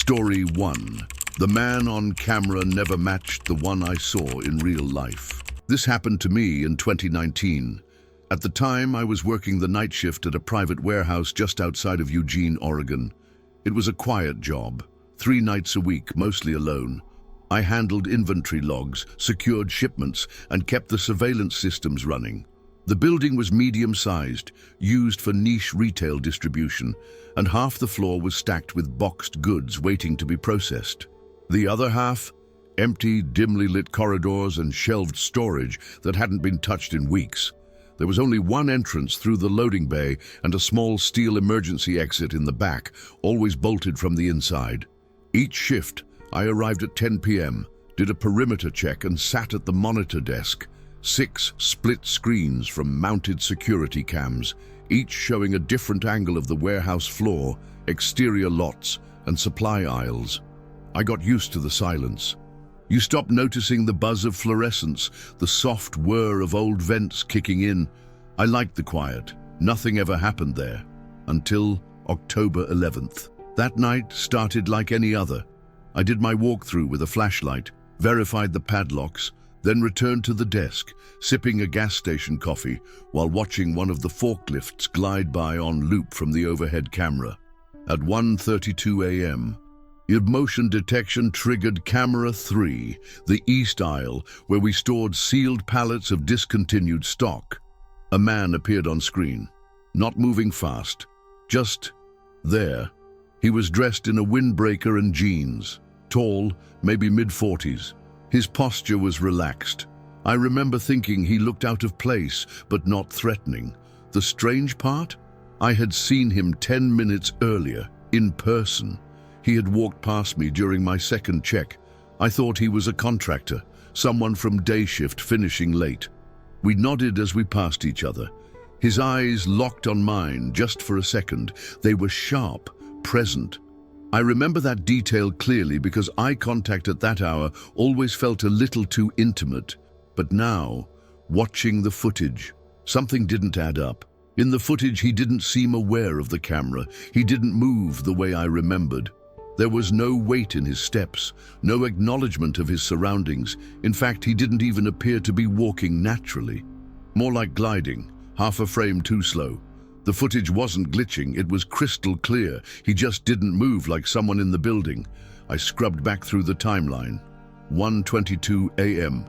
Story 1. The man on camera never matched the one I saw in real life. This happened to me in 2019. At the time, I was working the night shift at a private warehouse just outside of Eugene, Oregon. It was a quiet job, 3 nights a week, mostly alone. I handled inventory logs, secured shipments, and kept the surveillance systems running. The building was medium-sized, used for niche retail distribution, and half the floor was stacked with boxed goods waiting to be processed. The other half, empty, dimly lit corridors and shelved storage that hadn't been touched in weeks. There was only one entrance through the loading bay and a small steel emergency exit in the back, always bolted from the inside. Each shift, I arrived at 10 p.m., did a perimeter check and sat at the monitor desk. 6 split screens from mounted security cams, each showing a different angle of the warehouse floor, exterior lots, and supply aisles. I got used to the silence. You stop noticing the buzz of fluorescence, the soft whir of old vents kicking in. I liked the quiet. Nothing ever happened there. Until October 11th. That night started like any other. I did my walkthrough with a flashlight, verified the padlocks, then returned to the desk, sipping a gas station coffee while watching one of the forklifts glide by on loop from the overhead camera. At 1:32 a.m., motion detection triggered camera 3, the east aisle, where we stored sealed pallets of discontinued stock. A man appeared on screen, not moving fast, just there. He was dressed in a windbreaker and jeans, tall, maybe mid-40s. His posture was relaxed. I remember thinking he looked out of place, but not threatening. The strange part? I had seen him 10 minutes earlier, in person. He had walked past me during my second check. I thought he was a contractor, someone from day shift finishing late. We nodded as we passed each other. His eyes locked on mine just for a second. They were sharp, present. I remember that detail clearly because eye contact at that hour always felt a little too intimate. But now, watching the footage, something didn't add up. In the footage, he didn't seem aware of the camera. He didn't move the way I remembered. There was no weight in his steps, no acknowledgement of his surroundings. In fact, he didn't even appear to be walking naturally. More like gliding, half a frame too slow. The footage wasn't glitching, it was crystal clear. He just didn't move like someone in the building. I scrubbed back through the timeline. 1:22 a.m.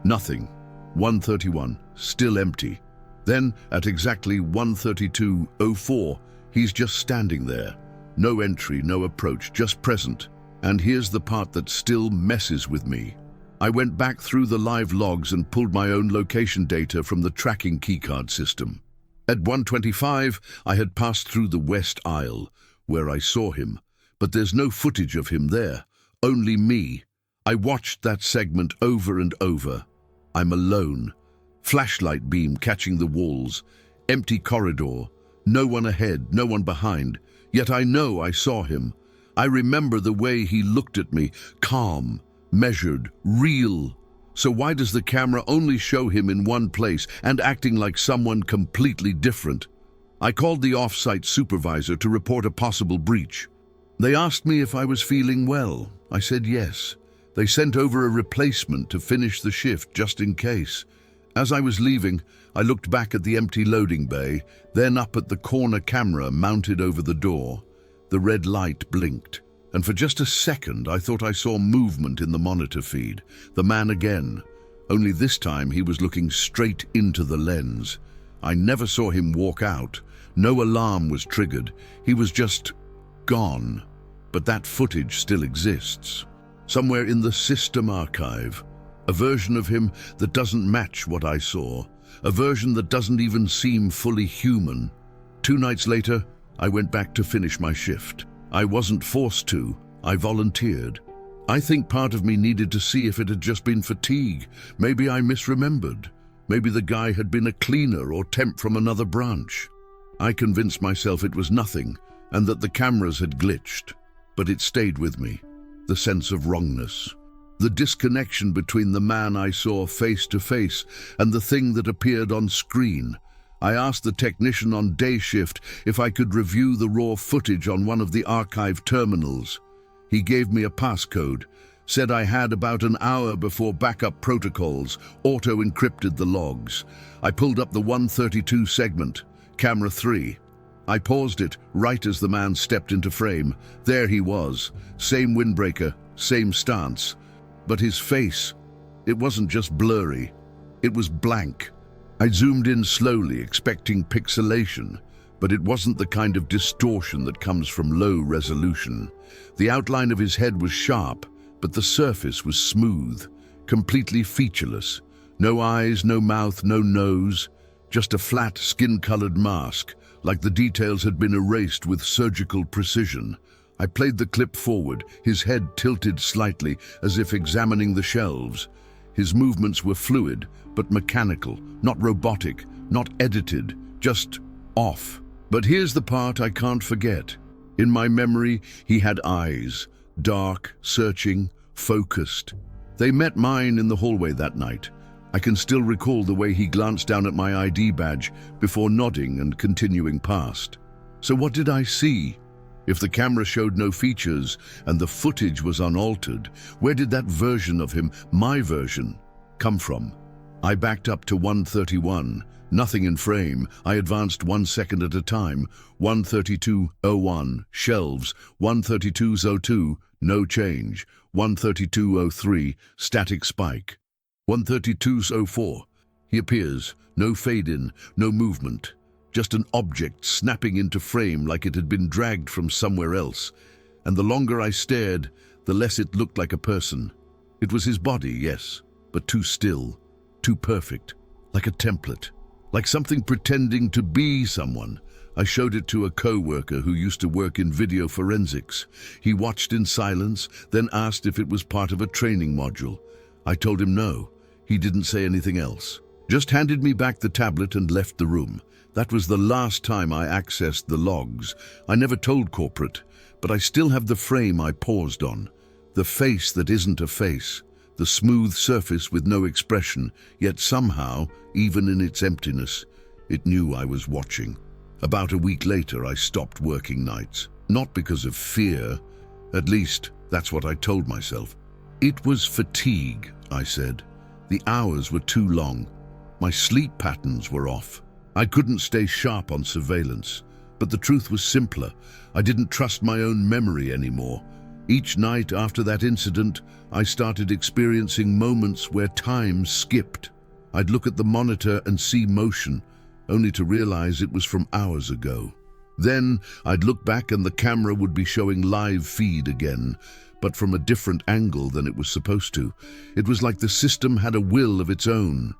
Nothing. 1:31. Still empty. Then, at exactly 1:32:04, he's just standing there. No entry, no approach, just present. And here's the part that still messes with me. I went back through the live logs and pulled my own location data from the tracking keycard system. At 1:25, I had passed through the west aisle, where I saw him, but there's no footage of him there, only me. I watched that segment over and over. I'm alone. Flashlight beam catching the walls, empty corridor, no one ahead, no one behind. Yet I know I saw him. I remember the way he looked at me, calm, measured, real. So why does the camera only show him in one place and acting like someone completely different? I called the off-site supervisor to report a possible breach. They asked me if I was feeling well. I said yes. They sent over a replacement to finish the shift just in case. As I was leaving, I looked back at the empty loading bay, then up at the corner camera mounted over the door. The red light blinked. And for just a second, I thought I saw movement in the monitor feed. The man again. Only this time he was looking straight into the lens. I never saw him walk out. No alarm was triggered. He was just gone. But that footage still exists. Somewhere in the system archive. A version of him that doesn't match what I saw. A version that doesn't even seem fully human. 2 nights later, I went back to finish my shift. I wasn't forced to. I volunteered. I think part of me needed to see if it had just been fatigue. Maybe I misremembered. Maybe the guy had been a cleaner or temp from another branch. I convinced myself it was nothing and that the cameras had glitched. But it stayed with me. The sense of wrongness. The disconnection between the man I saw face to face and the thing that appeared on screen. I asked the technician on day shift if I could review the raw footage on one of the archive terminals. He gave me a passcode, said I had about an hour before backup protocols auto-encrypted the logs. I pulled up the 132 segment, camera 3. I paused it right as the man stepped into frame. There he was, same windbreaker, same stance. But his face, it wasn't just blurry, it was blank. I zoomed in slowly, expecting pixelation, but it wasn't the kind of distortion that comes from low resolution. The outline of his head was sharp, but the surface was smooth, completely featureless. No eyes, no mouth, no nose, just a flat, skin-colored mask, like the details had been erased with surgical precision. I played the clip forward, his head tilted slightly, as if examining the shelves. His movements were fluid, but mechanical, not robotic, not edited, just off. But here's the part I can't forget. In my memory, he had eyes, dark, searching, focused. They met mine in the hallway that night. I can still recall the way he glanced down at my ID badge before nodding and continuing past. So what did I see? If the camera showed no features and the footage was unaltered, where did that version of him, my version, come from? I backed up to 131, nothing in frame. I advanced 1 second at a time. 132.01, shelves. 132.02, no change. 132.03, static spike. 132.04, he appears, no fade-in, no movement. Just an object snapping into frame like it had been dragged from somewhere else. And the longer I stared, the less it looked like a person. It was his body, yes, but too still, too perfect, like a template, like something pretending to be someone. I showed it to a co-worker who used to work in video forensics. He watched in silence, then asked if it was part of a training module. I told him no. He didn't say anything else. Just handed me back the tablet and left the room. That was the last time I accessed the logs. I never told corporate, but I still have the frame I paused on. The face that isn't a face. The smooth surface with no expression, yet somehow, even in its emptiness, it knew I was watching. About a week later, I stopped working nights. Not because of fear. At least, that's what I told myself. It was fatigue, I said. The hours were too long. My sleep patterns were off. I couldn't stay sharp on surveillance. But the truth was simpler. I didn't trust my own memory anymore. Each night after that incident, I started experiencing moments where time skipped. I'd look at the monitor and see motion, only to realize it was from hours ago. Then I'd look back and the camera would be showing live feed again, but from a different angle than it was supposed to. It was like the system had a will of its own,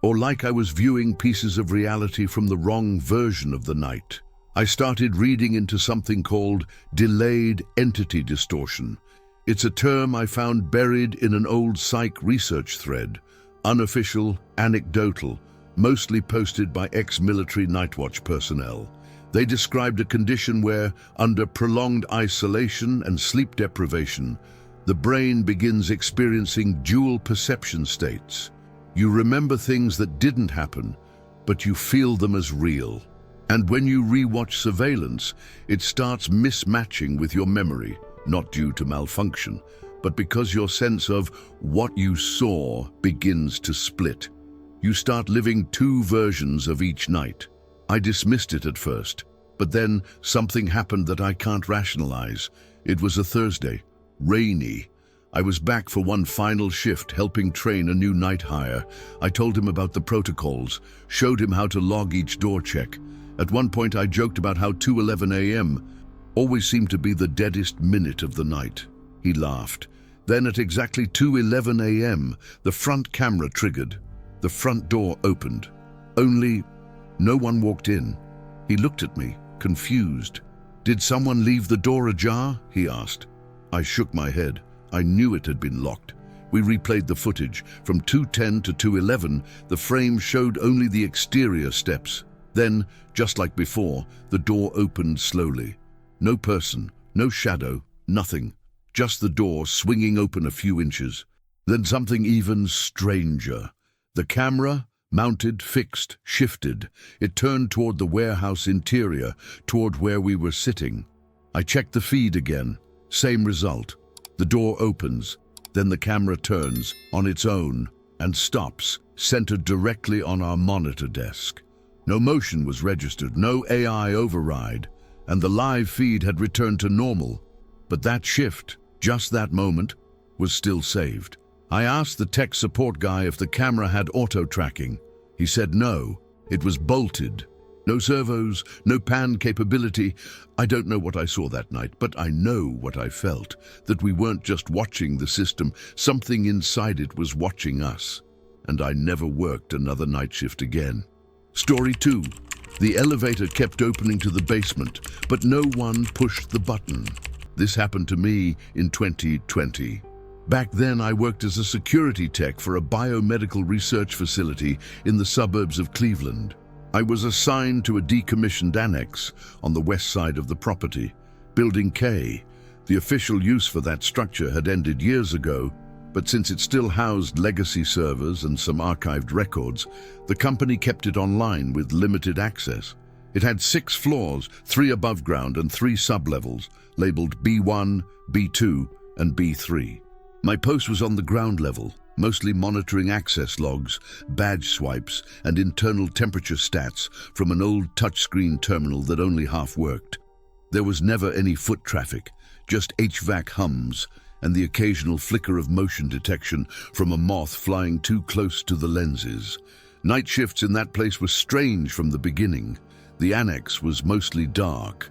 or like I was viewing pieces of reality from the wrong version of the night. I started reading into something called delayed entity distortion. It's a term I found buried in an old psych research thread, unofficial, anecdotal, mostly posted by ex-military Nightwatch personnel. They described a condition where, under prolonged isolation and sleep deprivation, the brain begins experiencing dual perception states. You remember things that didn't happen, but you feel them as real. And when you rewatch surveillance, it starts mismatching with your memory, not due to malfunction, but because your sense of what you saw begins to split. You start living two versions of each night. I dismissed it at first, but then something happened that I can't rationalize. It was a Thursday, rainy. I was back for one final shift helping train a new night hire. I told him about the protocols, showed him how to log each door check. At one point I joked about how 2:11 a.m. always seemed to be the deadest minute of the night. He laughed. Then at exactly 2:11 a.m., the front camera triggered. The front door opened. Only no one walked in. He looked at me, confused. "Did someone leave the door ajar?" he asked. I shook my head. I knew it had been locked. We replayed the footage. From 2:10 to 2:11, the frame showed only the exterior steps. Then, just like before, the door opened slowly. No person, no shadow, nothing. Just the door swinging open a few inches. Then something even stranger. The camera, mounted, fixed, shifted. It turned toward the warehouse interior, toward where we were sitting. I checked the feed again. Same result. The door opens, then the camera turns on its own and stops, centered directly on our monitor desk. No motion was registered, no AI override, and the live feed had returned to normal. But that shift, just that moment, was still saved. I asked the tech support guy if the camera had auto-tracking. He said no, it was bolted. No servos, no pan capability. I don't know what I saw that night, but I know what I felt, that we weren't just watching the system, something inside it was watching us. And I never worked another night shift again. Story 2. The elevator kept opening to the basement, but no one pushed the button. This happened to me in 2020. Back then, I worked as a security tech for a biomedical research facility in the suburbs of Cleveland. I was assigned to a decommissioned annex on the west side of the property, Building K. The official use for that structure had ended years ago, but since it still housed legacy servers and some archived records, the company kept it online with limited access. It had 6 floors, 3 above ground and 3 sublevels, labeled B1, B2, and B3. My post was on the ground level, mostly monitoring access logs, badge swipes, and internal temperature stats from an old touchscreen terminal that only half worked. There was never any foot traffic, just HVAC hums, and the occasional flicker of motion detection from a moth flying too close to the lenses. Night shifts in that place were strange from the beginning. The annex was mostly dark.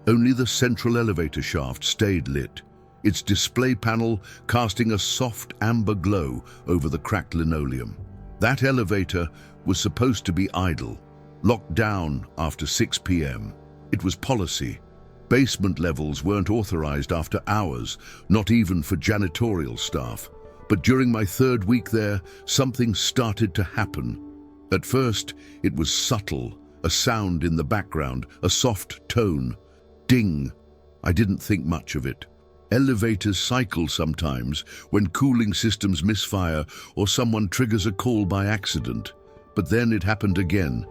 Only the central elevator shaft stayed lit, its display panel casting a soft amber glow over the cracked linoleum. That elevator was supposed to be idle, locked down after 6 p.m. It was policy. Basement levels weren't authorized after hours, not even for janitorial staff. But during my 3rd week there, something started to happen. At first, it was subtle, a sound in the background, a soft tone. Ding. I didn't think much of it. Elevators cycle sometimes when cooling systems misfire or someone triggers a call by accident. But then it happened again.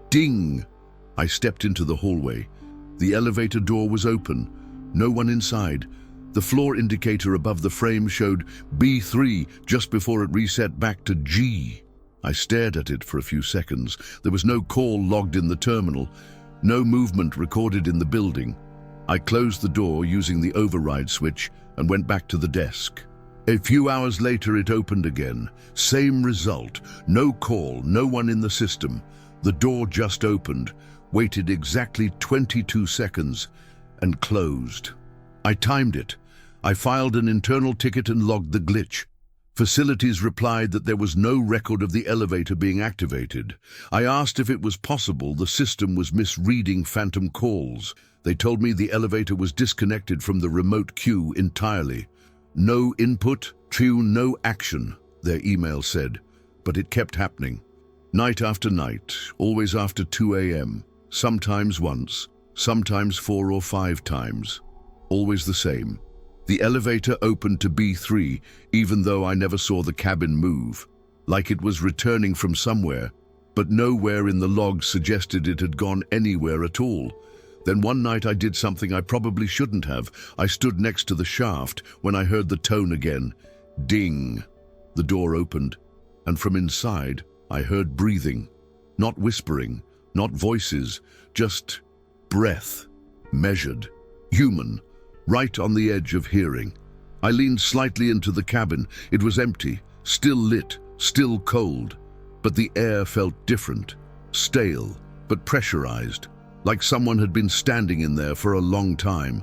Ding! I stepped into the hallway. The elevator door was open. No one inside. The floor indicator above the frame showed B3 just before it reset back to G. I stared at it for a few seconds. There was no call logged in the terminal, no movement recorded in the building. I closed the door using the override switch and went back to the desk. A few hours later, it opened again. Same result. No call, no one in the system. The door just opened, waited exactly 22 seconds, and closed. I timed it. I filed an internal ticket and logged the glitch. Facilities replied that there was no record of the elevator being activated. I asked if it was possible the system was misreading phantom calls. They told me the elevator was disconnected from the remote queue entirely. No input, no action, their email said, but it kept happening. Night after night, always after 2 a.m., sometimes once, sometimes 4 or 5 times. Always the same. The elevator opened to B3, even though I never saw the cabin move, like it was returning from somewhere, but nowhere in the logs suggested it had gone anywhere at all. Then one night I did something I probably shouldn't have. I stood next to the shaft when I heard the tone again. Ding. The door opened, and from inside I heard breathing. Not whispering, not voices, just breath. Measured. Human. Right on the edge of hearing. I leaned slightly into the cabin. It was empty, still lit, still cold. But the air felt different. Stale, but pressurized. Like someone had been standing in there for a long time.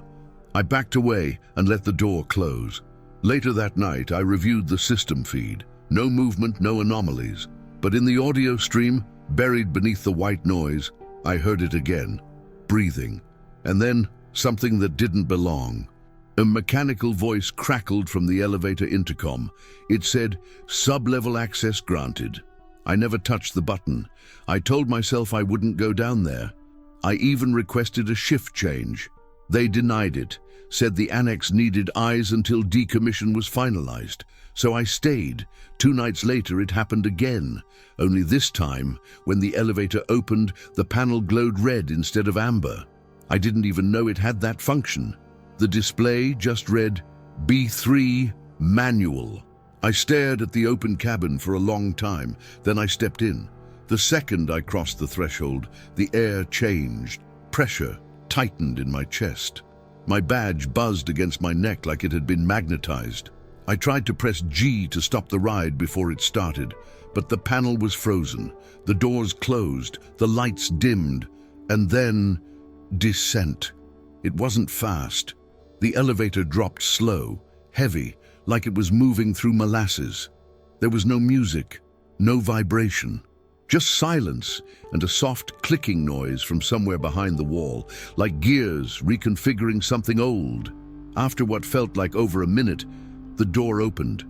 I backed away and let the door close. Later that night, I reviewed the system feed. No movement, no anomalies. But in the audio stream, buried beneath the white noise, I heard it again. Breathing. And then, something that didn't belong. A mechanical voice crackled from the elevator intercom. It said, "Sub-level access granted." I never touched the button. I told myself I wouldn't go down there. I even requested a shift change. They denied it, said the annex needed eyes until decommission was finalized. So I stayed. 2 nights later, it happened again. Only this time, when the elevator opened, the panel glowed red instead of amber. I didn't even know it had that function. The display just read, B3 Manual. I stared at the open cabin for a long time, then I stepped in. The second I crossed the threshold, the air changed. Pressure tightened in my chest. My badge buzzed against my neck like it had been magnetized. I tried to press G to stop the ride before it started, but the panel was frozen, the doors closed, the lights dimmed, and then descent. It wasn't fast. The elevator dropped slow, heavy, like it was moving through molasses. There was no music, no vibration, just silence and a soft clicking noise from somewhere behind the wall, like gears reconfiguring something old. After what felt like over a minute, the door opened.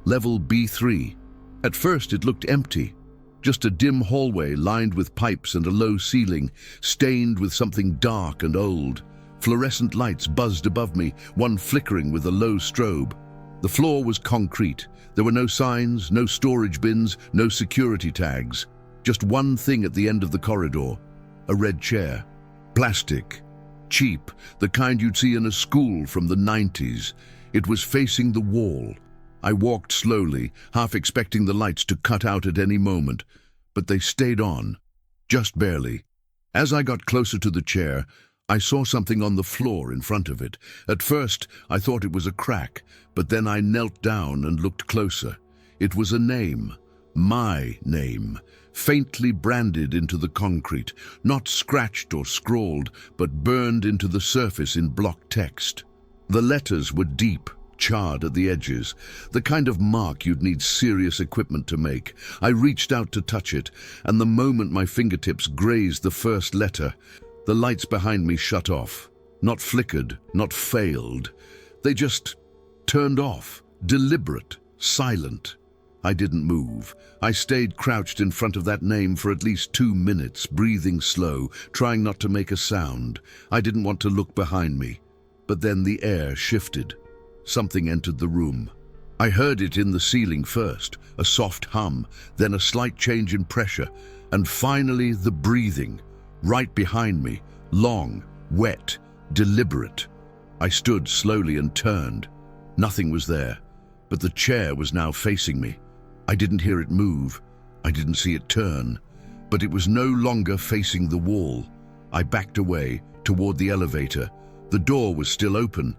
Level B3. At first it looked empty, just a dim hallway lined with pipes and a low ceiling, stained with something dark and old. Fluorescent lights buzzed above me, one flickering with a low strobe. The floor was concrete. There were no signs, no storage bins, no security tags. Just one thing at the end of the corridor, a red chair. Plastic, cheap, the kind you'd see in a school from the 90s. It was facing the wall. I walked slowly, half expecting the lights to cut out at any moment, but they stayed on, just barely. As I got closer to the chair, I saw something on the floor in front of it. At first, I thought it was a crack, but then I knelt down and looked closer. It was a name, my name, faintly branded into the concrete, not scratched or scrawled, but burned into the surface in block text. The letters were deep, charred at the edges, the kind of mark you'd need serious equipment to make. I reached out to touch it, and the moment my fingertips grazed the first letter, the lights behind me shut off. Not flickered, not failed. They just turned off, deliberate, silent. I didn't move. I stayed crouched in front of that name for at least 2 minutes, breathing slow, trying not to make a sound. I didn't want to look behind me. But then the air shifted. Something entered the room. I heard it in the ceiling first, a soft hum, then a slight change in pressure, and finally the breathing. Right behind me, long, wet, deliberate. I stood slowly and turned. Nothing was there, but the chair was now facing me. I didn't hear it move. I didn't see it turn, but it was no longer facing the wall. I backed away, toward the elevator. The door was still open.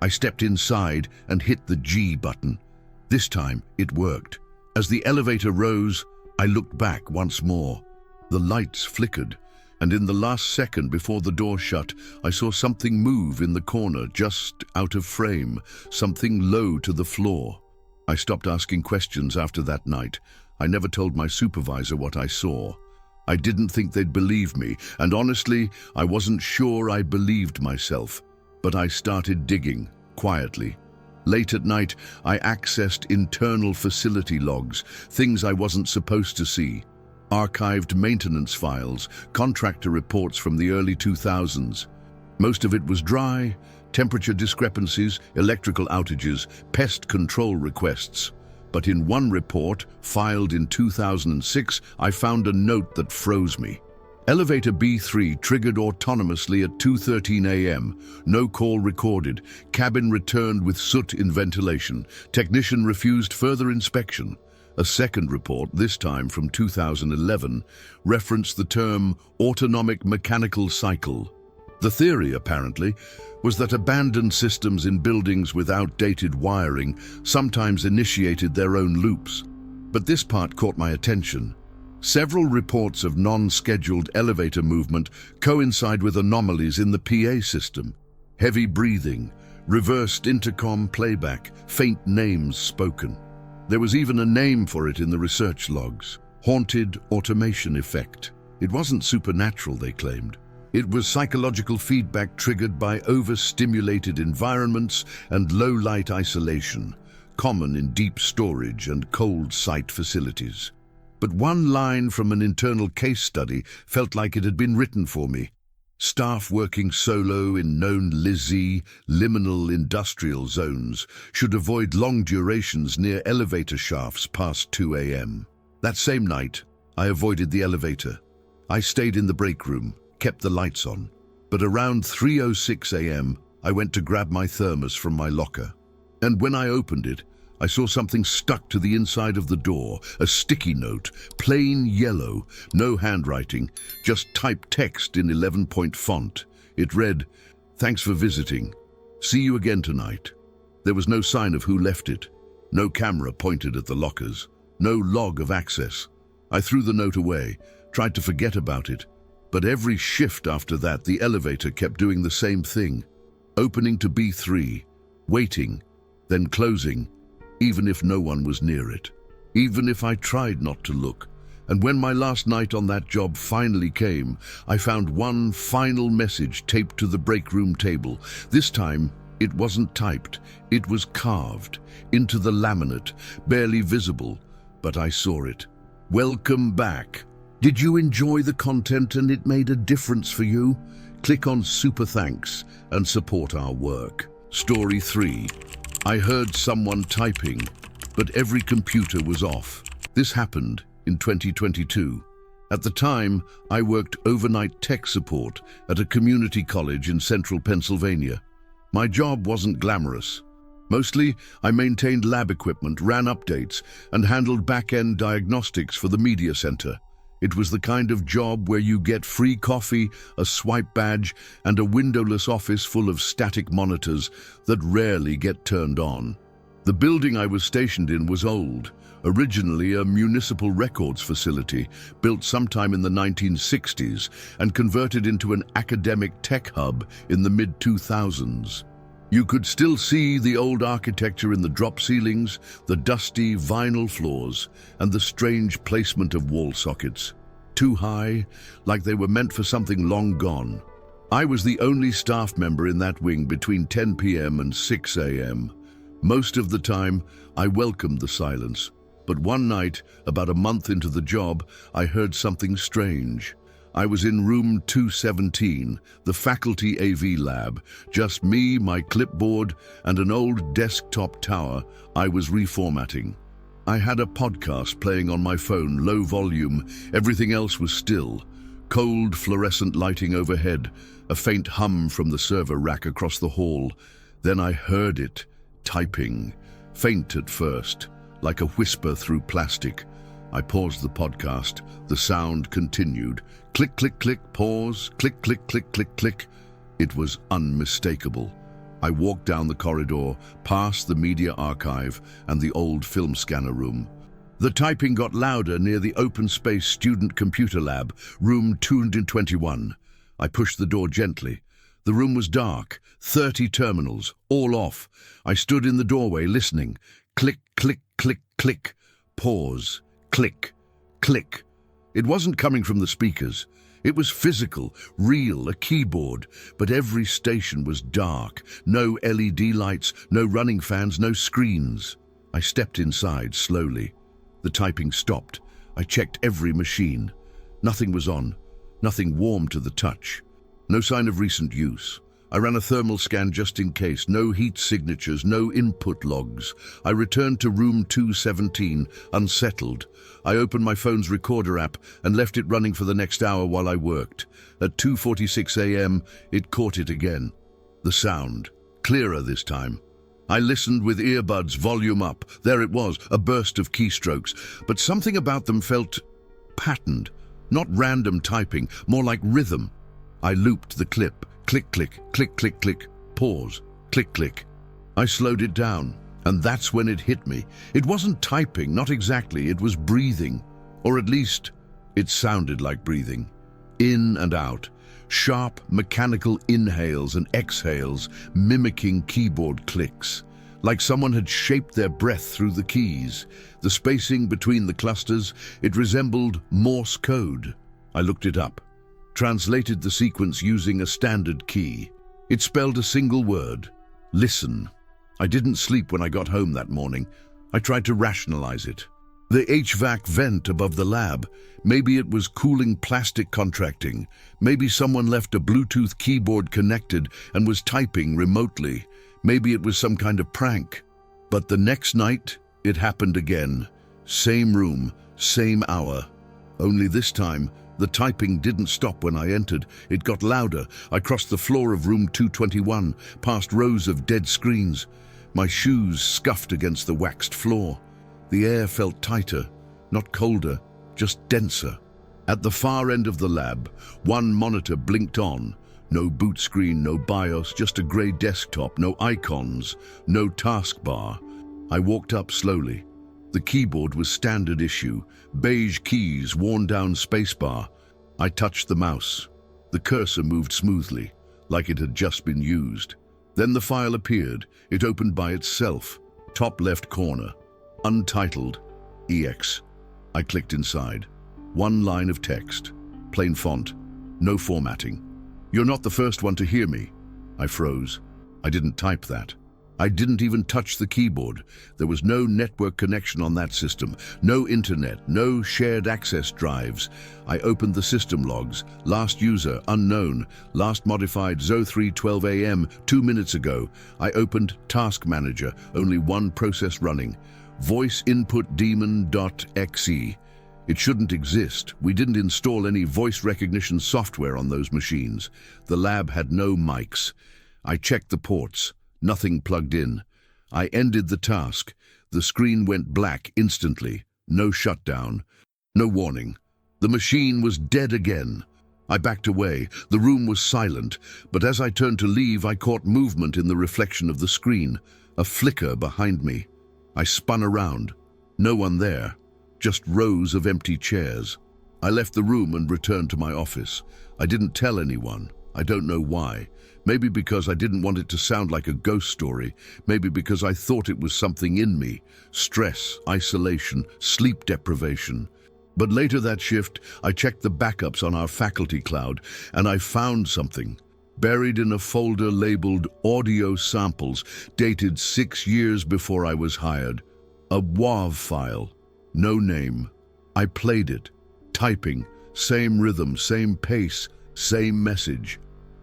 I stepped inside and hit the G button. This time, it worked. As the elevator rose, I looked back once more. The lights flickered, and in the last second before the door shut, I saw something move in the corner, just out of frame, something low to the floor. I stopped asking questions after that night. I never told my supervisor what I saw. I didn't think they'd believe me, and honestly, I wasn't sure I believed myself. But I started digging, quietly. Late at night, I accessed internal facility logs, things I wasn't supposed to see. Archived maintenance files, contractor reports from the early 2000s. Most of it was dry, temperature discrepancies, electrical outages, pest control requests. But in one report, filed in 2006, I found a note that froze me. Elevator B3 triggered autonomously at 2:13 a.m. No call recorded. Cabin returned with soot in ventilation. Technician refused further inspection. A second report, this time from 2011, referenced the term autonomic mechanical cycle. The theory, apparently, was that abandoned systems in buildings with outdated wiring sometimes initiated their own loops. But this part caught my attention. Several reports of non-scheduled elevator movement coincide with anomalies in the PA system. Heavy breathing, reversed intercom playback, faint names spoken. There was even a name for it in the research logs. Haunted automation effect. It wasn't supernatural, they claimed. It was psychological feedback triggered by overstimulated environments and low-light isolation, common in deep storage and cold site facilities. But one line from an internal case study felt like it had been written for me. Staff working solo in known LISI, liminal industrial zones, should avoid long durations near elevator shafts past 2 a.m. That same night, I avoided the elevator. I stayed in the break room, kept the lights on. But around 3:06 a.m., I went to grab my thermos from my locker. And when I opened it, I saw something stuck to the inside of the door, a sticky note, plain yellow, no handwriting, just typed text in 11-point font. It read, "Thanks for visiting. See you again tonight." There was no sign of who left it. No camera pointed at the lockers. No log of access. I threw the note away, tried to forget about it. But every shift after that, the elevator kept doing the same thing. Opening to B3, waiting, then closing, even if no one was near it. Even if I tried not to look. And when my last night on that job finally came, I found one final message taped to the break room table. This time, it wasn't typed. It was carved into the laminate, barely visible, but I saw it. "Welcome back. Did you enjoy the content and it made a difference for you? Click on Super Thanks and support our work." Story 3. I heard someone typing, but every computer was off. This happened in 2022. At the time, I worked overnight tech support at a community college in central Pennsylvania. My job wasn't glamorous. Mostly, I maintained lab equipment, ran updates, and handled back-end diagnostics for the media center. It was the kind of job where you get free coffee, a swipe badge, and a windowless office full of static monitors that rarely get turned on. The building I was stationed in was old, originally a municipal records facility, built sometime in the 1960s and converted into an academic tech hub in the mid-2000s. You could still see the old architecture in the drop ceilings, the dusty vinyl floors, and the strange placement of wall sockets. Too high, like they were meant for something long gone. I was the only staff member in that wing between 10 p.m. and 6 a.m. Most of the time, I welcomed the silence. But one night, about a month into the job, I heard something strange. I was in room 217, the faculty AV lab. Just me, my clipboard, and an old desktop tower I was reformatting. I had a podcast playing on my phone, low volume. Everything else was still. Cold fluorescent lighting overhead, a faint hum from the server rack across the hall. Then I heard it, typing. Faint at first, like a whisper through plastic. I paused the podcast. The sound continued. Click, click, click, pause. Click, click, click, click, click. It was unmistakable. I walked down the corridor, past the media archive and the old film scanner room. The typing got louder near the open space student computer lab, room 221. I pushed the door gently. The room was dark, 30 terminals, all off. I stood in the doorway listening. Click, click, click, click. Pause. Click, click. It wasn't coming from the speakers. It was physical, real, a keyboard, but every station was dark. No LED lights, no running fans, no screens. I stepped inside slowly. The typing stopped. I checked every machine. Nothing was on, nothing warm to the touch. No sign of recent use. I ran a thermal scan just in case. No heat signatures, no input logs. I returned to room 217, unsettled. I opened my phone's recorder app and left it running for the next hour while I worked. At 2:46 a.m., it caught it again. The sound, clearer this time. I listened with earbuds, volume up. There it was, a burst of keystrokes. But something about them felt patterned, not random typing, more like rhythm. I looped the clip. Click, click, click, click, click, pause, click, click. I slowed it down, and that's when it hit me. It wasn't typing, not exactly, it was breathing. Or at least, it sounded like breathing. In and out, sharp mechanical inhales and exhales, mimicking keyboard clicks. Like someone had shaped their breath through the keys. The spacing between the clusters, it resembled Morse code. I looked it up. Translated the sequence using a standard key. It spelled a single word, listen. I didn't sleep when I got home that morning. I tried to rationalize it. The HVAC vent above the lab, maybe it was cooling plastic contracting. Maybe someone left a Bluetooth keyboard connected and was typing remotely. Maybe it was some kind of prank. But the next night, it happened again. Same room, same hour. Only this time, The typing didn't stop when I entered. It got louder. I crossed the floor of room 221, past rows of dead screens. My shoes scuffed against the waxed floor. The air felt tighter, not colder, just denser. At the far end of the lab, one monitor blinked on. No boot screen, no BIOS, just a grey desktop, no icons, no taskbar. I walked up slowly. The keyboard was standard issue, beige keys, worn-down spacebar. I touched the mouse. The cursor moved smoothly, like it had just been used. Then the file appeared. It opened by itself. Top left corner. Untitled. EX. I clicked inside. One line of text. Plain font. No formatting. "You're not the first one to hear me." I froze. I didn't type that. I didn't even touch the keyboard. There was no network connection on that system, no internet, no shared access drives. I opened the system logs. Last user, unknown. Last modified 03:12 AM, 2 minutes ago. I opened Task Manager, only one process running. Voice input daemon.exe. It shouldn't exist. We didn't install any voice recognition software on those machines. The lab had no mics. I checked the ports. Nothing plugged in. I ended the task. The screen went black instantly. No shutdown. No warning. The machine was dead again. I backed away. The room was silent, but as I turned to leave, I caught movement in the reflection of the screen. A flicker behind me. I spun around. No one there. Just rows of empty chairs. I left the room and returned to my office. I didn't tell anyone. I don't know why. Maybe because I didn't want it to sound like a ghost story. Maybe because I thought it was something in me. Stress, isolation, sleep deprivation. But later that shift, I checked the backups on our faculty cloud, and I found something. Buried in a folder labeled Audio Samples, dated 6 years before I was hired. A WAV file. No name. I played it. Typing. Same rhythm, same pace, same message.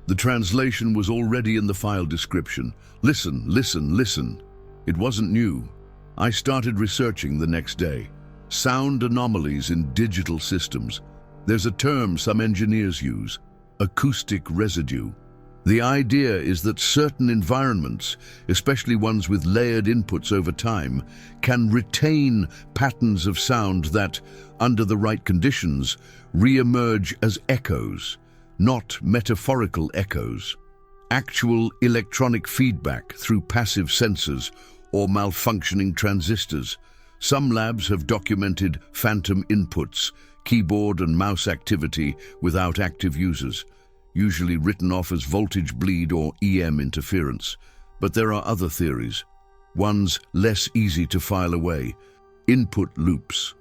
The translation was already in the file description. Listen, listen, listen. It wasn't new. I started researching the next day. Sound anomalies in digital systems. There's a term some engineers use, acoustic residue. The idea is that certain environments, especially ones with layered inputs over time, can retain patterns of sound that, under the right conditions, re-emerge as echoes. Not metaphorical echoes. Actual electronic feedback through passive sensors or malfunctioning transistors. Some labs have documented phantom inputs, keyboard and mouse activity without active users, usually written off as voltage bleed or EM interference. But there are other theories, ones less easy to file away. Input loops.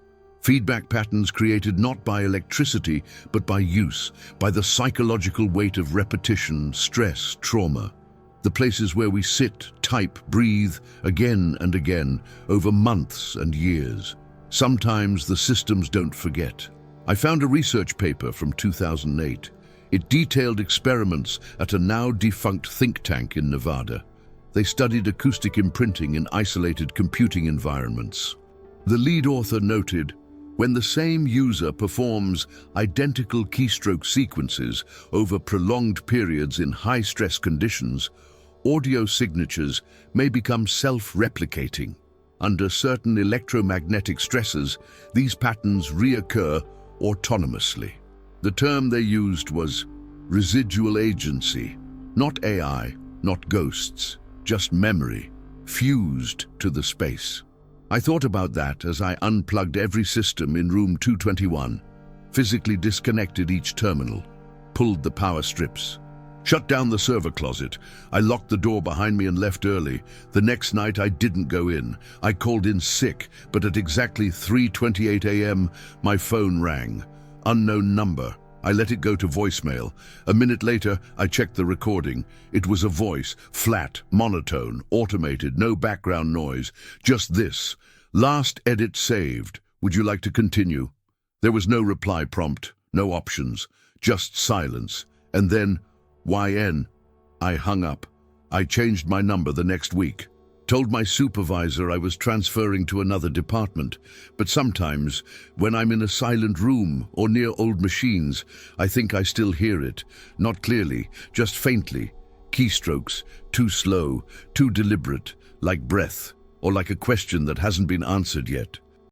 Feedback patterns created not by electricity, but by use, by the psychological weight of repetition, stress, trauma. The places where we sit, type, breathe, again and again, over months and years. Sometimes the systems don't forget. I found a research paper from 2008. It detailed experiments at a now-defunct think tank in Nevada. They studied acoustic imprinting in isolated computing environments. The lead author noted, when the same user performs identical keystroke sequences over prolonged periods in high-stress conditions, audio signatures may become self-replicating. Under certain electromagnetic stresses, these patterns reoccur autonomously. The term they used was residual agency. Not AI, not ghosts, just memory, fused to the space. I thought about that as I unplugged every system in room 221, physically disconnected each terminal, pulled the power strips, shut down the server closet. I locked the door behind me and left early. The next night I didn't go in. I called in sick, but at exactly 3:28 AM, my phone rang. Unknown number. I let it go to voicemail. A minute later, I checked the recording. It was a voice, flat, monotone, automated, no background noise. Just this. Last edit saved. Would you like to continue? There was no reply prompt, no options, just silence. And then, YN. I hung up. I changed my number the next week. Told my supervisor I was transferring to another department, but sometimes, when I'm in a silent room or near old machines, I think I still hear it, not clearly, just faintly. Keystrokes, too slow, too deliberate, like breath, or like a question that hasn't been answered yet.